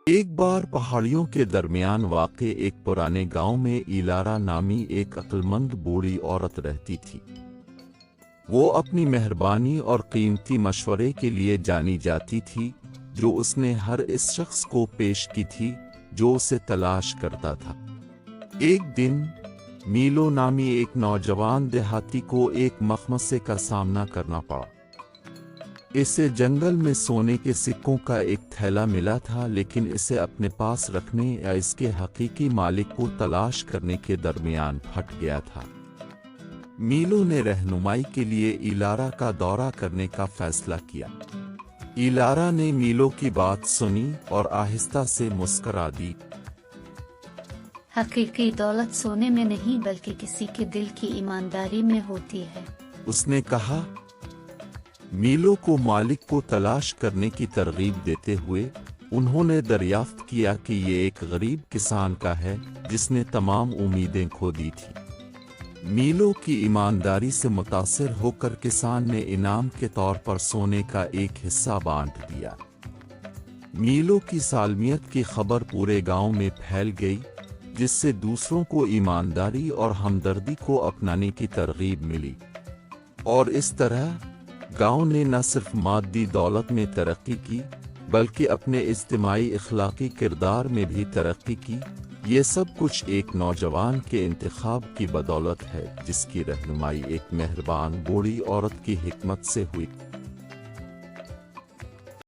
ایک بار پہاڑیوں کے درمیان واقع ایک پرانے گاؤں میں ایلارا نامی ایک عقلمند بوڑھی عورت رہتی تھی۔ وہ اپنی مہربانی اور قیمتی مشورے کے لیے جانی جاتی تھی، جو اس نے ہر اس شخص کو پیش کی تھی جو اسے تلاش کرتا تھا۔ ایک دن میلو نامی ایک نوجوان دیہاتی کو ایک مخمصے کا سامنا کرنا پڑا۔ اسے جنگل میں سونے کے سکوں کا ایک تھیلا ملا تھا، لیکن اسے اپنے پاس رکھنے یا اس کے حقیقی مالک کو تلاش کرنے کے درمیان پھٹ گیا تھا۔ میلو نے رہنمائی کے لیے ایلارا کا دورہ کرنے کا فیصلہ کیا۔ ایلارا نے میلو کی بات سنی اور آہستہ سے مسکرا دی۔ حقیقی دولت سونے میں نہیں بلکہ کسی کے دل کی ایمانداری میں ہوتی ہے، اس نے کہا۔ میلو کو مالک کو تلاش کرنے کی ترغیب دیتے ہوئے انہوں نے دریافت کیا کہ یہ ایک غریب کسان کا ہے جس نے تمام امیدیں کھو دی تھی۔ میلو کی ایمانداری سے متاثر ہو کر کسان نے انعام کے طور پر سونے کا ایک حصہ بانٹ دیا۔ میلو کی سالمیت کی خبر پورے گاؤں میں پھیل گئی، جس سے دوسروں کو ایمانداری اور ہمدردی کو اپنانے کی ترغیب ملی، اور اس طرح گاؤں نے نہ صرف مادی دولت میں ترقی کی بلکہ اپنے اجتماعی اخلاقی کردار میں بھی ترقی کی۔ یہ سب کچھ ایک نوجوان کے انتخاب کی بدولت ہے جس کی رہنمائی ایک مہربان بوڑھی عورت کی حکمت سے ہوئی۔